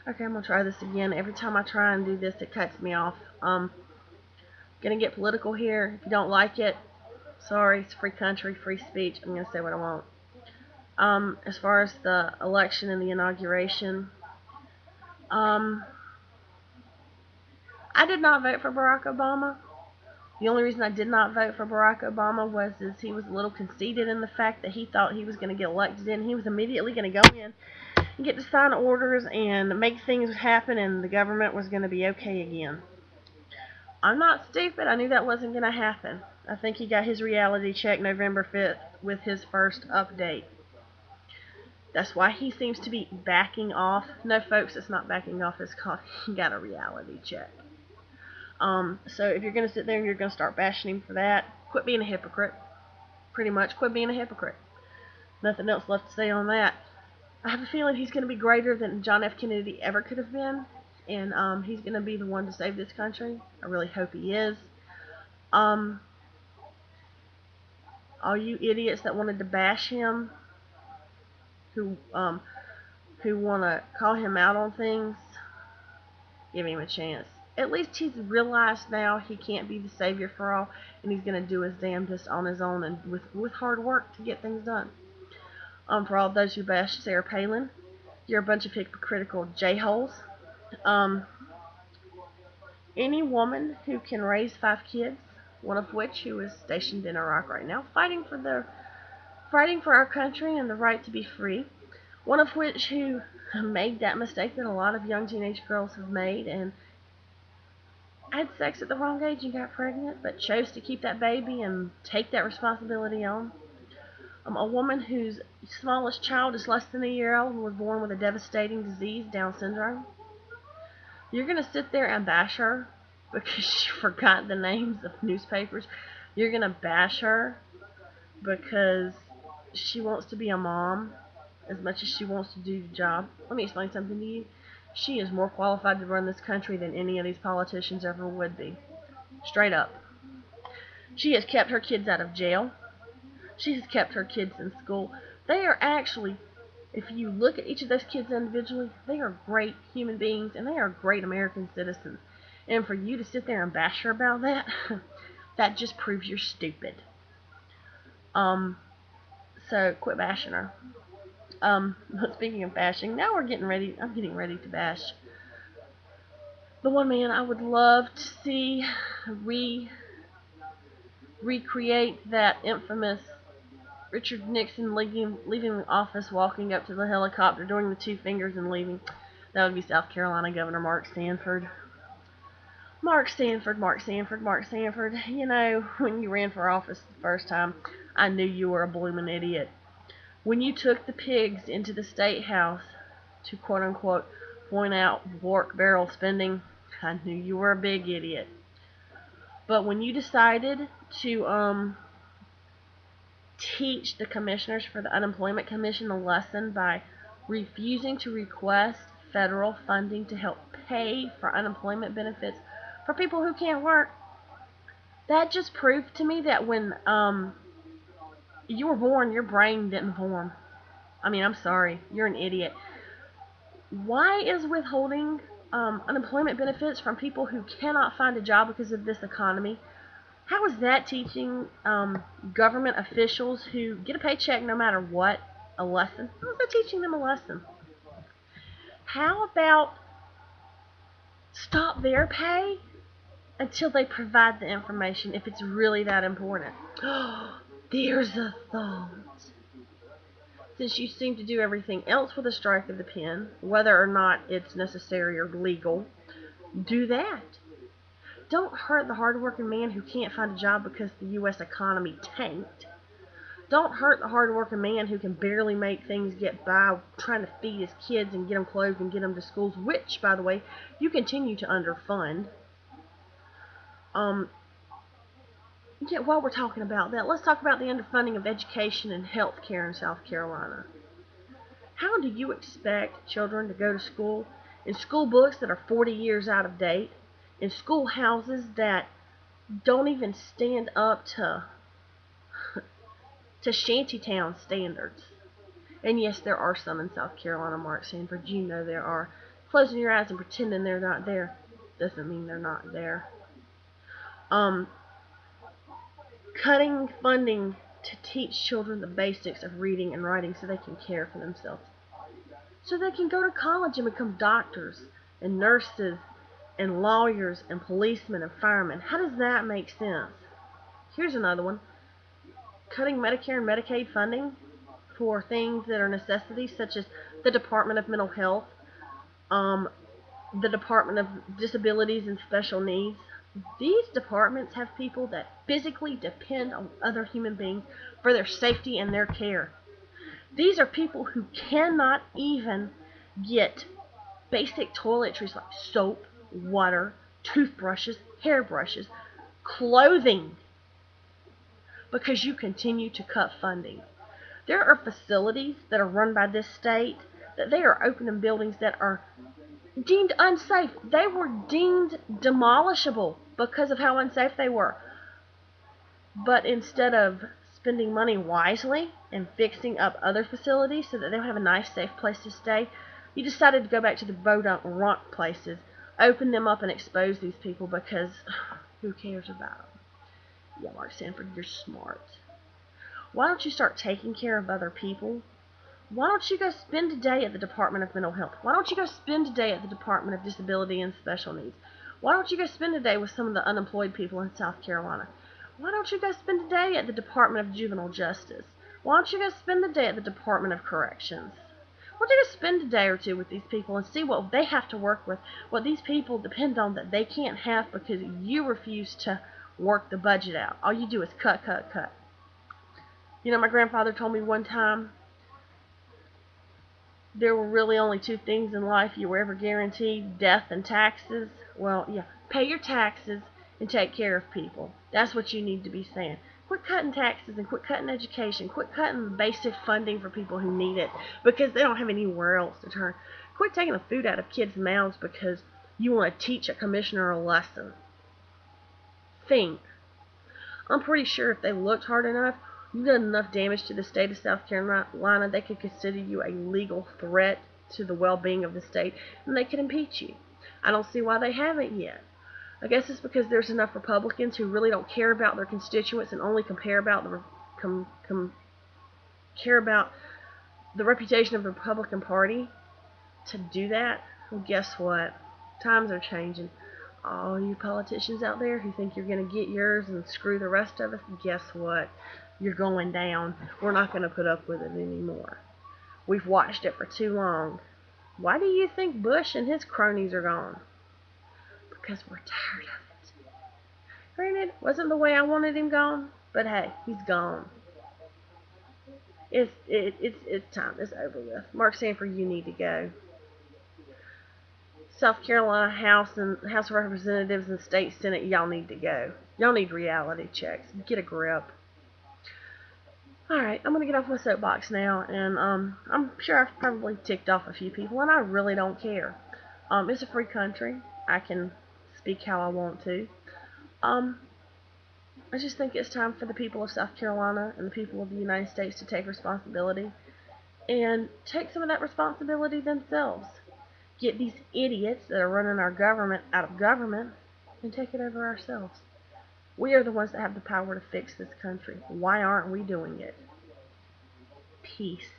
Okay, I'm gonna try this again. Every time I try and do this, it cuts me off. Gonna get political here. If you don't like it, sorry, it's free country, free speech. I'm gonna say what I want. As far as the election and the inauguration, um, I did not vote for Barack Obama. The only reason I did not vote for Barack Obama was he was a little conceited in the fact that he thought he was going to get elected in. He was immediately going to go in and get to sign orders and make things happen, and the government was going to be okay again. I'm not stupid. I knew that wasn't going to happen. I think he got his reality check November 5th with his first update. That's why he seems to be backing off. No, folks, it's not backing off. It's called he got a reality check. So if you're going to sit there and you're going to start bashing him for that, quit being a hypocrite. Pretty much, quit being a hypocrite. Nothing else left to say on that. I have a feeling he's going to be greater than John F. Kennedy ever could have been, and he's going to be the one to save this country. I really hope he is. All you idiots that wanted to bash him, who want to call him out on things, give him a chance. At least he's realized now he can't be the savior for all, and he's going to do his damnedest on his own and with hard work to get things done. For all those who bash Sarah Palin, you're a bunch of hypocritical j-holes. Any woman who can raise 5 kids, one of which who is stationed in Iraq right now, fighting for our country and the right to be free, one of which who made that mistake that a lot of young teenage girls have made and had sex at the wrong age and got pregnant, but chose to keep that baby and take that responsibility on. A woman whose smallest child is less than a year old and was born with a devastating disease, Down syndrome. You're going to sit there and bash her because she forgot the names of newspapers. You're going to bash her because she wants to be a mom as much as she wants to do the job. Let me explain something to you. She is more qualified to run this country than any of these politicians ever would be. Straight up. She has kept her kids out of jail. She has kept her kids in school. They are actually, if you look at each of those kids individually, they are great human beings and they are great American citizens. And for you to sit there and bash her about that, that just proves you're stupid. So quit bashing her. Speaking of bashing, now I'm getting ready to bash the one man I would love to see recreate that infamous Richard Nixon leaving the office, walking up to the helicopter, doing the 2 fingers and leaving. That would be South Carolina Governor Mark Sanford. Mark Sanford. You know, when you ran for office the first time, I knew you were a bloomin' idiot. When you took the pigs into the State House to quote-unquote point out pork barrel spending, I knew you were a big idiot. But when you decided to teach the commissioners for the Unemployment Commission a lesson by refusing to request federal funding to help pay for unemployment benefits for people who can't work, that just proved to me that when you were born, your brain didn't form. I mean, I'm sorry, you're an idiot. Why is withholding unemployment benefits from people who cannot find a job because of this economy? How is that teaching government officials who get a paycheck no matter what a lesson? How is that teaching them a lesson? How about stop their pay until they provide the information if it's really that important? There's a thought. Since you seem to do everything else with a strike of the pen, whether or not it's necessary or legal, do that. Don't hurt the hardworking man who can't find a job because the U.S. economy tanked. Don't hurt the hardworking man who can barely make things get by trying to feed his kids and get them clothes and get them to schools, which, by the way, you continue to underfund. Yeah, while we're talking about that, let's talk about the underfunding of education and health care in South Carolina. How do you expect children to go to school in school books that are 40 years out of date, in schoolhouses that don't even stand up to shantytown standards? And yes, there are some in South Carolina, Mark Sanford. You know there are. Closing your eyes and pretending they're not there doesn't mean they're not there. Um, Cutting funding to teach children the basics of reading and writing so they can care for themselves. So they can go to college and become doctors and nurses and lawyers and policemen and firemen. How does that make sense? Here's another one. Cutting Medicare and Medicaid funding for things that are necessities, such as the Department of Mental Health, the Department of Disabilities and Special Needs. These departments have people that physically depend on other human beings for their safety and their care. These are people who cannot even get basic toiletries like soap, water, toothbrushes, hairbrushes, clothing, because you continue to cut funding. There are facilities that are run by this state that they are opening buildings that are deemed unsafe. They were deemed demolishable because of how unsafe they were. But instead of spending money wisely and fixing up other facilities so that they'll have a nice, safe place to stay, you decided to go back to the bodunk runt places, open them up and expose these people because who cares about them? Yeah, Mark Sanford, you're smart. Why don't you start taking care of other people? Why don't you go spend a day at the Department of Mental Health? Why don't you go spend a day at the Department of Disability and Special Needs? Why don't you go spend a day with some of the unemployed people in South Carolina? Why don't you go spend a day at the Department of Juvenile Justice? Why don't you go spend a day at the Department of Corrections? Why don't you go spend a day or two with these people and see what they have to work with, what these people depend on that they can't have because you refuse to work the budget out. All you do is cut, cut, cut. You know, my grandfather told me one time there were really only two things in life you were ever guaranteed: death and taxes. Well, yeah, pay your taxes and take care of people. That's what you need to be saying. Quit cutting taxes and quit cutting education. Quit cutting basic funding for people who need it because they don't have anywhere else to turn. Quit taking the food out of kids' mouths because you want to teach a commissioner a lesson. Think. I'm pretty sure if they looked hard enough, you've done enough damage to the state of South Carolina, they could consider you a legal threat to the well-being of the state, and they could impeach you. I don't see why they haven't yet. I guess it's because there's enough Republicans who really don't care about their constituents and only care about the reputation of the Republican Party to do that. Well, guess what? Times are changing. All you politicians out there who think you're going to get yours and screw the rest of us, guess what? You're going down. We're not going to put up with it anymore. We've watched it for too long. Why do you think Bush and his cronies are gone? Because we're tired of it. Granted, wasn't the way I wanted him gone, but hey, he's gone. It's time. It's over with. Mark Sanford, you need to go. South Carolina House of Representatives and State Senate, y'all need to go. Y'all need reality checks. Get a grip. Alright, I'm going to get off my soapbox now, and I'm sure I've probably ticked off a few people, and I really don't care. It's a free country. I can speak how I want to. I just think it's time for the people of South Carolina and the people of the United States to take responsibility, and take some of that responsibility themselves. Get these idiots that are running our government out of government and take it over ourselves. We are the ones that have the power to fix this country. Why aren't we doing it? Peace.